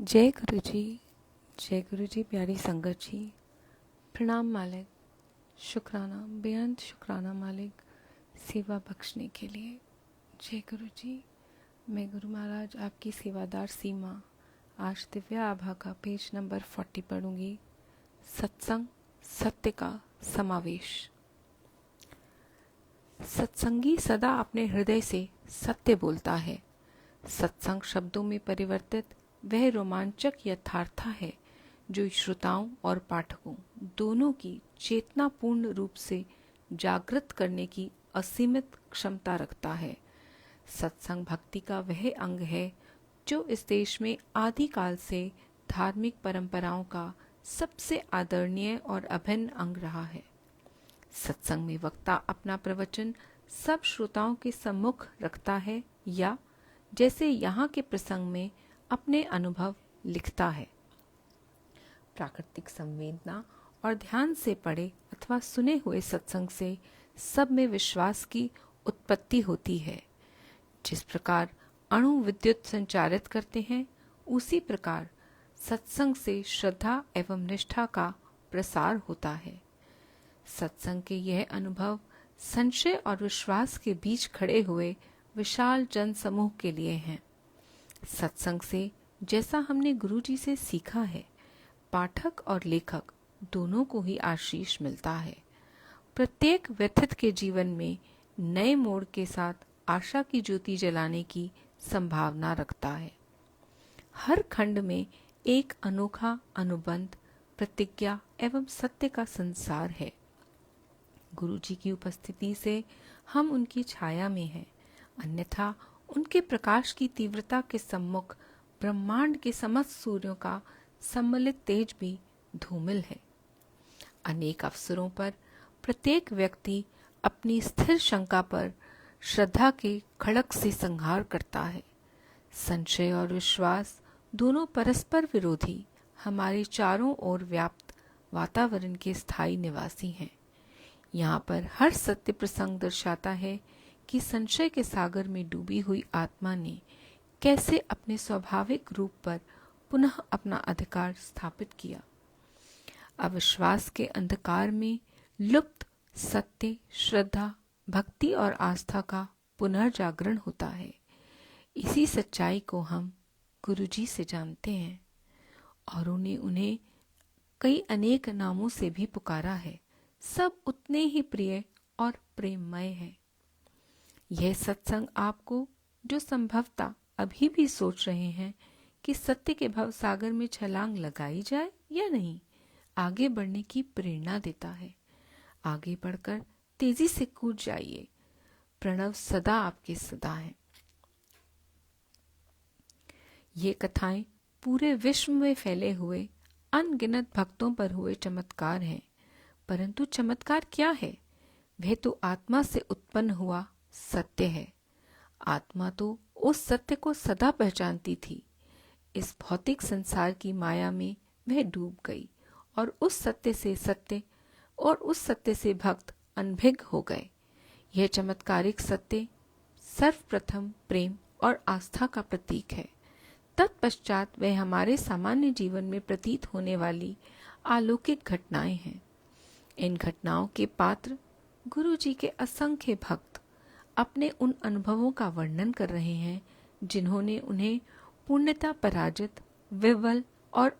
जय गुरु जी। जय गुरु जी। प्यारी संगत जी, प्रणाम मालिक। शुक्राना, बेअंत शुक्राना मालिक, सेवा बख्शने के लिए। जय गुरु जी। मैं गुरु महाराज आपकी सेवादार सीमा आज दिव्य आभा का पेज नंबर 40 पढ़ूंगी। सत्संग, सत्य का समावेश। सत्संगी सदा अपने हृदय से सत्य बोलता है। सत्संग शब्दों में परिवर्तित वह रोमांचक यथार्था है जो श्रोताओं और पाठकों दोनों की चेतनापूर्ण रूप से जागृत करने की असीमित क्षमता रखता है। सत्संग भक्ति का वह अंग है जो इस देश में आदिकाल से धार्मिक परंपराओं का सबसे आदरणीय और अभिन्न अंग रहा है। सत्संग में वक्ता अपना प्रवचन सब श्रोताओं के सम्मुख रखता है या जैसे यहाँ के प्रसंग में अपने अनुभव लिखता है। प्राकृतिक संवेदना और ध्यान से पढ़े अथवा सुने हुए सत्संग से सब में विश्वास की उत्पत्ति होती है। जिस प्रकार अणु विद्युत संचारित करते हैं, उसी प्रकार सत्संग से श्रद्धा एवं निष्ठा का प्रसार होता है। सत्संग के यह अनुभव संशय और विश्वास के बीच खड़े हुए विशाल जन समूह के लिए हैं। सत्संग से जैसा हमने गुरु जी से सीखा है, पाठक और लेखक दोनों को ही आशीष मिलता है। प्रत्येक व्यथित के जीवन में नए मोड़ के साथ आशा की ज्योति जलाने की संभावना रखता है। हर खंड में एक अनोखा अनुबंध, प्रतिज्ञा एवं सत्य का संसार है। गुरु जी की उपस्थिति से हम उनकी छाया में हैं, अन्यथा उनके प्रकाश की तीव्रता के सम्मुख ब्रह्मांड के समस्त सूर्यों का सम्मिलित तेज भी धूमिल है। अनेक अवसरों पर प्रत्येक व्यक्ति अपनी स्थिर शंका पर श्रद्धा के खड़क से संहार करता है। संशय और विश्वास दोनों परस्पर विरोधी हमारे चारों ओर व्याप्त वातावरण के स्थायी निवासी हैं। यहाँ पर हर सत्य प्रसंग दर्शाता है कि संशय के सागर में डूबी हुई आत्मा ने कैसे अपने स्वाभाविक रूप पर पुनः अपना अधिकार स्थापित किया। अविश्वास के अंधकार में लुप्त सत्य, श्रद्धा, भक्ति और आस्था का पुनर्जागरण होता है। इसी सच्चाई को हम गुरुजी से जानते हैं और उन्हें कई अनेक नामों से भी पुकारा है। सब उतने ही प्रिय और प्रेममय है। यह सत्संग आपको, जो संभवतः अभी भी सोच रहे हैं कि सत्य के भव सागर में छलांग लगाई जाए या नहीं, आगे बढ़ने की प्रेरणा देता है। आगे बढ़कर तेजी से कूद जाइए। प्रणव सदा आपके सदा है। ये कथाएं पूरे विश्व में फैले हुए अनगिनत भक्तों पर हुए चमत्कार हैं। परंतु चमत्कार क्या है? वह तो आत्मा से उत्पन्न हुआ सत्य है। आत्मा तो उस सत्य को सदा पहचानती थी। इस भौतिक संसार की माया में वह डूब गई और उस सत्य से भक्त अनभिज्ञ हो गए। यह चमत्कारिक सत्य सर्वप्रथम प्रेम और आस्था का प्रतीक है। तत्पश्चात वह हमारे सामान्य जीवन में प्रतीत होने वाली अलौकिक घटनाएं हैं। इन घटनाओं के पात्र गुरु जी के असंख्य भक्त अपने उन अनुभवों का वर्णन कर रहे हैं जिन्होंने उन्हें पूर्णतः पराजित, विवल और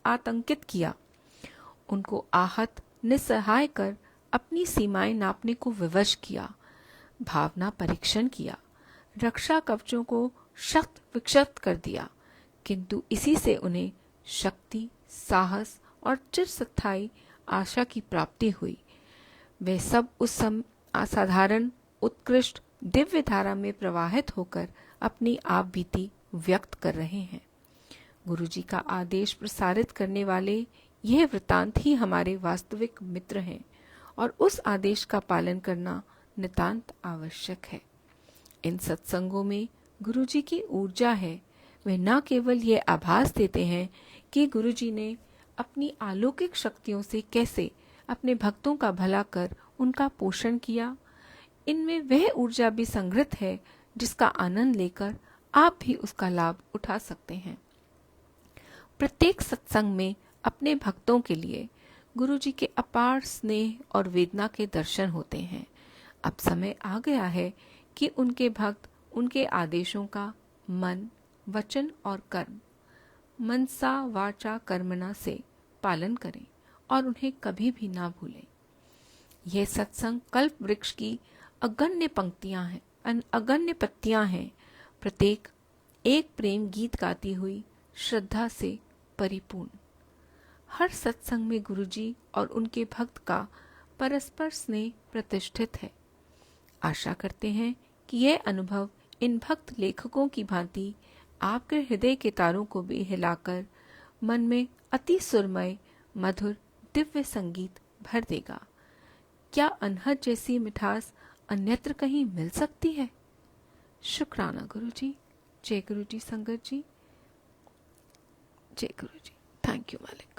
आतंकित किया। उनको आहत, निस्सहाय कर अपनी सीमाएं नापने को विवश किया, भावना परीक्षण किया, रक्षा कवचों को शक्त विक्षत कर दिया। किंतु इसी से उन्हें शक्ति, साहस और चिरस्थायी आशा की प्राप्ति हुई। वे सब उस असाधारण, उत्कृष्ट दिव्य धारा में प्रवाहित होकर अपनी आप बीती व्यक्त कर रहे हैं। गुरुजी का आदेश प्रसारित करने वाले यह वृतांत ही हमारे वास्तविक मित्र हैं और उस आदेश का पालन करना नितांत आवश्यक है। इन सत्संगों में गुरुजी की ऊर्जा है। वे न केवल यह आभास देते हैं कि गुरुजी ने अपनी अलौकिक शक्तियों से कैसे अपने भक्तों का भला कर उनका पोषण किया, इनमें वह ऊर्जा भी संग्रहित है जिसका आनंद लेकर आप भी उसका लाभ उठा सकते हैं। प्रत्येक सत्संग में अपने भक्तों के लिए गुरु जी के अपार स्नेह और वेदना के दर्शन होते हैं। अब समय आ गया है कि उनके भक्त उनके आदेशों का मन, वचन और कर्म, मनसा वाचा कर्मणा से पालन करें और उन्हें कभी भी ना भूलें। यह सत्संग कल्प वृक्ष की अगण्य पंक्तियां हैं, अगण्य पत्तियां हैं, प्रत्येक एक प्रेम गीत गाती हुई श्रद्धा से परिपूर्ण। हर सत्संग में गुरुजी और उनके भक्त का परस्पर स्नेह प्रतिष्ठित है। आशा करते हैं कि यह अनुभव इन भक्त लेखकों की भांति आपके हृदय के तारों को भी हिलाकर मन में अति सुरमय मधुर दिव्य संगीत भर देगा। क्या अनहद जैसी मिठास अन्यत्र कहीं मिल सकती है? शुक्राना गुरुजी। जय गुरुजी संगत जी। जय गुरुजी। थैंक यू मालिक।